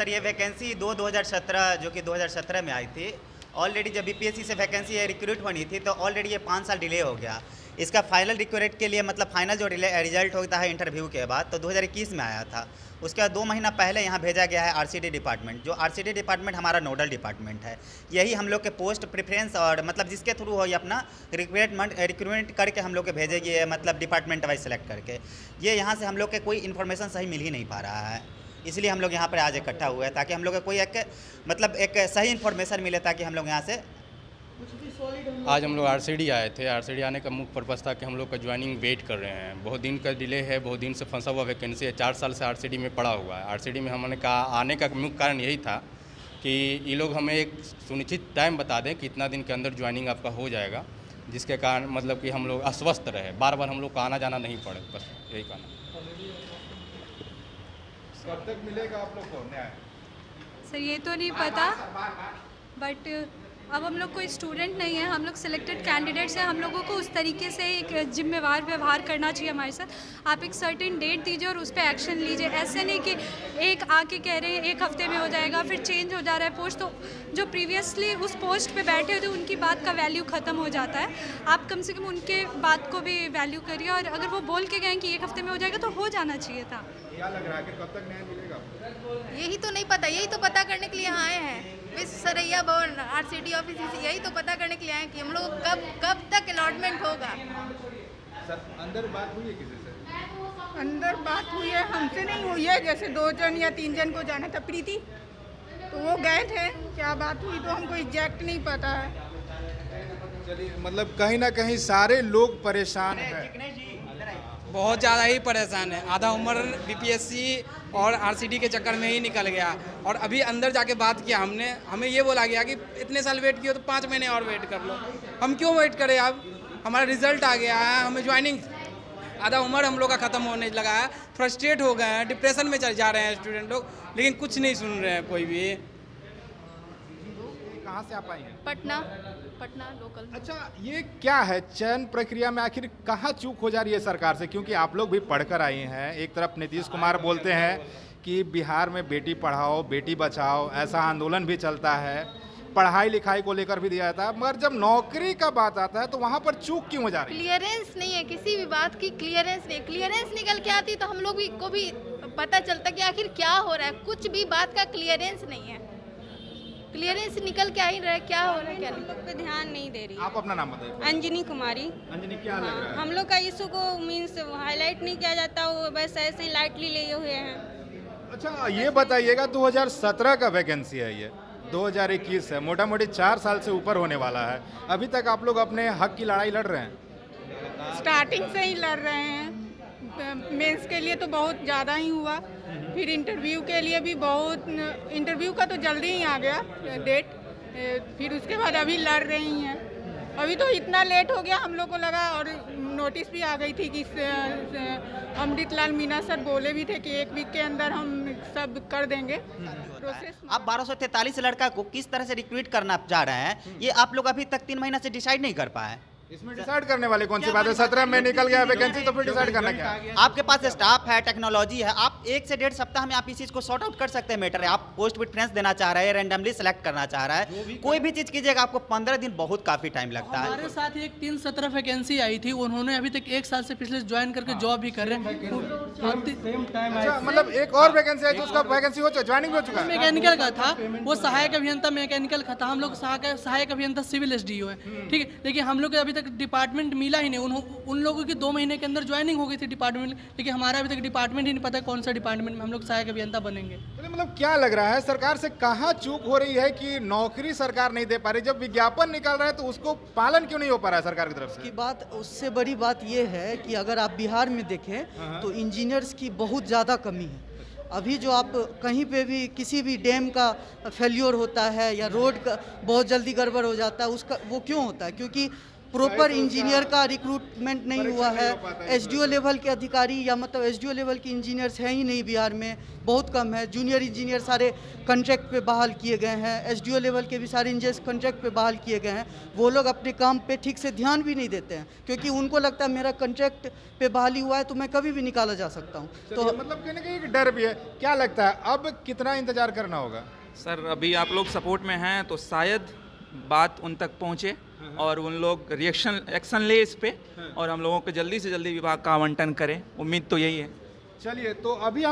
Sir ये vacancy 2017 जो कि 2017 में आई थी। ऑलरेडी जब बीपीएससी से वैकेंसी रिक्रूट होनी थी तो ऑलरेडी ये 5 साल डिले हो गया। इसका फाइनल रिक्रूट के लिए मतलब फाइनल जो रिजल्ट होता है इंटरव्यू के बाद तो 2021 में आया था। उसके बाद 2 महीना पहले यहाँ भेजा गया है आरसीडी डिपार्टमेंट, जो आरसीडी डिपार्टमेंट हमारा नोडल डिपार्टमेंट है। यही हम लोग के पोस्ट प्रेफरेंस और मतलब जिसके थ्रू हो ये अपना रिक्रूटमेंट करके हम लोग के भेजेगी, मतलब डिपार्टमेंट वाइज सेलेक्ट करके। ये यहाँ से हम लोग के कोई इन्फॉर्मेशन सही मिल ही नहीं पा रहा है, इसलिए हम लोग यहाँ पर आज इकट्ठा हुए हैं ताकि हम लोग को कोई एक सही इन्फॉर्मेशन मिले ताकि हम लोग यहाँ से। आज हम लोग आरसीडी आए थे। आरसीडी आने का मुख्य पर्पज़ था कि हम लोग का ज्वाइनिंग वेट कर रहे हैं। बहुत दिन का डिले है, बहुत दिन से फंसा हुआ वैकेंसी है, 4 साल से आरसीडी में पड़ा हुआ है। आरसीडी में हमने कहा आने का मुख्य कारण यही था कि ये लोग हमें एक सुनिश्चित टाइम बता दें कि इतना दिन के अंदर ज्वाइनिंग आपका हो जाएगा, जिसके कारण मतलब कि हम लोग अस्वस्थ रहे, बार बार हम लोग का आना जाना नहीं पड़े, बस यही कहना। कब तक मिलेगा आप लोग को न्याय? सर ये तो नहीं पता, बट अब हम लोग कोई स्टूडेंट नहीं है, हम लोग सिलेक्टेड कैंडिडेट्स हैं। हम लोगों को उस तरीके से एक जिम्मेवार व्यवहार करना चाहिए हमारे साथ। आप एक सर्टेन डेट दीजिए और उस पर एक्शन लीजिए। ऐसे नहीं कि एक आके कह रहे हैं 1 हफ्ते में हो जाएगा, फिर चेंज हो जा रहा है पोस्ट, तो जो प्रीवियसली उस पोस्ट पे बैठे थे उनकी बात का वैल्यू ख़त्म हो जाता है। आप कम से कम उनके बात को भी वैल्यू करिए, और अगर वो बोल के गए कि 1 हफ्ते में हो जाएगा तो हो जाना चाहिए था। क्या लग रहा है कि कब तक न्याय मिलेगा? यही तो नहीं पता, यही तो पता करने के लिए आए हैं। सरैया भवन आरसीडी ऑफिस यही तो पता करने के लिए आए कि हम लोग कब तक अलॉटमेंट होगा। सर अंदर बात हुई है किसी से? अंदर बात हुई है, हमसे नहीं हुई है। जैसे 2 जन या 3 जन को जाना था, प्रीति, तो वो गए थे। क्या बात हुई तो हमको एग्जैक्ट नहीं पता है। चलिए, मतलब कहीं ना कहीं सारे लोग परेशान हैं। बहुत ज़्यादा ही परेशान है। आधा उम्र बीपीएससी और आरसीडी के चक्कर में ही निकल गया, और अभी अंदर जाके बात किया हमने, हमें ये बोला गया कि इतने साल वेट किया तो 5 महीने और वेट कर लो। हम क्यों वेट करें? अब हमारा रिजल्ट आ गया है, हमें ज्वाइनिंग, आधा उम्र हम लोग का ख़त्म होने लगा है। फ्रस्ट्रेट हो गए हैं, डिप्रेशन में चल जा रहे हैं स्टूडेंट लोग, लेकिन कुछ नहीं सुन रहे हैं कोई भी। कहाँ से आप आई हैं? पटना लोकल। अच्छा, ये क्या है चयन प्रक्रिया में आखिर कहाँ चूक हो जा रही है सरकार से? क्योंकि आप लोग भी पढ़कर आई हैं। एक तरफ नीतीश कुमार बोलते हैं कि बिहार में बेटी पढ़ाओ बेटी बचाओ ऐसा आंदोलन भी चलता है, पढ़ाई लिखाई को लेकर भी दिया जाता है, मगर जब नौकरी का बात आता है तो वहाँ पर चूक क्यों हो जा रही है? क्लियरेंस नहीं है, किसी भी बात की क्लियरेंस नहीं। क्लियरेंस निकल के आती तो हम लोग को भी पता चलता कि आखिर क्या हो रहा है। कुछ भी बात का क्लियरेंस नहीं है। क्लियरेंस निकल के आ ही रहा है, क्या हो रहा है क्या नहीं। हम लोग पे ध्यान नहीं दे रही। आप अपना नाम बताइए। अंजनी कुमारी। अंजनी, क्या लग रहा है? हम लोग का इशू को मीन्स हाईलाइट नहीं किया जाता, वो बस ऐसे ही लाइटली लिए हुए हैं। अच्छा, ये बताइएगा 2017 का वैकेंसी है, ये 2021 है, मोटा मोटी 4 साल से ऊपर होने वाला है। अभी तक आप लोग अपने हक की लड़ाई लड़ रहे हैं? स्टार्टिंग से ही लड़ रहे हैं। मेंस के लिए तो बहुत ज़्यादा ही हुआ, फिर इंटरव्यू के लिए भी बहुत। इंटरव्यू का तो जल्दी ही आ गया डेट, फिर उसके बाद अभी लड़ रही हैं। अभी तो इतना लेट हो गया, हम लोग को लगा, और नोटिस भी आ गई थी कि अमृतलाल मीना सर बोले भी थे कि 1 वीक के अंदर हम सब कर देंगे प्रोसेस। आप 1243 लड़का को किस तरह से रिक्रूट करना चाह रहे हैं, ये आप लोग अभी तक 3 महीना से डिसाइड नहीं कर पाए। इसमें डिसाइड करने वाले कौन सी बात है? 17 में निकल गया वैकेंसी तो फिर डिसाइड करना क्या है? आपके पास स्टाफ है, टेक्नोलॉजी है, आप 1 से 1.5 सप्ताह में आप इस चीज को सॉर्ट आउट कर सकते हैं। मैटर है, आप पोस्ट प्रेफरेंस देना चाह रहे हैं, रैंडमली सेलेक्ट करना चाह रहा है, कोई भी चीज कीजिएगा आपको 15 दिन बहुत काफी टाइम लगता है। हमारे साथ एक 317 वैकेंसी आई थी, उन्होंने अभी तक 1 साल से पिछले ज्वाइन करके जॉब भी कर रहे हैं। अच्छा, मतलब एक और वैकेंसी आई तो उसका वैकेंसी हो चुका, ज्वाइनिंग हो चुका है? मैकेनिकल का था, वो सहायक अभियंता मैकेनिकल का था। हम लोग सहायक अभियंता सिविल एसडीओ है, ठीक है, लेकिन हम लोग अभी तक डिपार्टमेंट मिला ही नहीं। उन लोगों की 2 महीने के अंदर ज्वाइनिंग हो गई थी डिपार्टमेंट, लेकिन हमारा अभी तक डिपार्टमेंट ही नहीं पता कौन सा डिपार्टमेंट में हम लोग सहायक अभियंता बनेंगे। मतलब क्या लग रहा है सरकार से कहाँ चूक हो रही है कि नौकरी सरकार नहीं दे पा रही? जब विज्ञापन निकल रहा है तो उसको पालन क्यों नहीं हो पा रहा है सरकार की तरफ से? की बात, उससे बड़ी बात ये है कि अगर आप बिहार में देखें तो इंजीनियर्स की बहुत ज़्यादा कमी है। अभी जो आप कहीं पे भी किसी भी डैम का फेल्योर होता है या रोड का बहुत जल्दी गड़बड़ हो जाता है, उसका वो क्यों होता है? क्योंकि प्रॉपर इंजीनियर का रिक्रूटमेंट नहीं हुआ है। एसडीओ लेवल के अधिकारी या मतलब एसडीओ लेवल के इंजीनियर्स हैं ही नहीं बिहार में, बहुत कम है। जूनियर इंजीनियर सारे कॉन्ट्रैक्ट पे बहाल किए गए हैं, एसडीओ लेवल के भी सारे इंजीनियर्स कॉन्ट्रैक्ट पे बहाल किए गए हैं। वो लोग अपने काम पे ठीक से ध्यान भी नहीं देते हैं, क्योंकि उनको लगता है मेरा कॉन्ट्रैक्ट पे बहाली हुआ है तो मैं कभी भी निकाला जा सकता हूँ। तो मतलब कहीं ना कहीं एक डर भी है। क्या लगता है अब कितना इंतजार करना होगा? सर अभी आप लोग सपोर्ट में हैं तो शायद बात उन तक पहुंचे और उन लोग एक्शन ले इस पे और हम लोगों को जल्दी से जल्दी विभाग का आवंटन करें। उम्मीद तो यही है। चलिए, तो अभी हम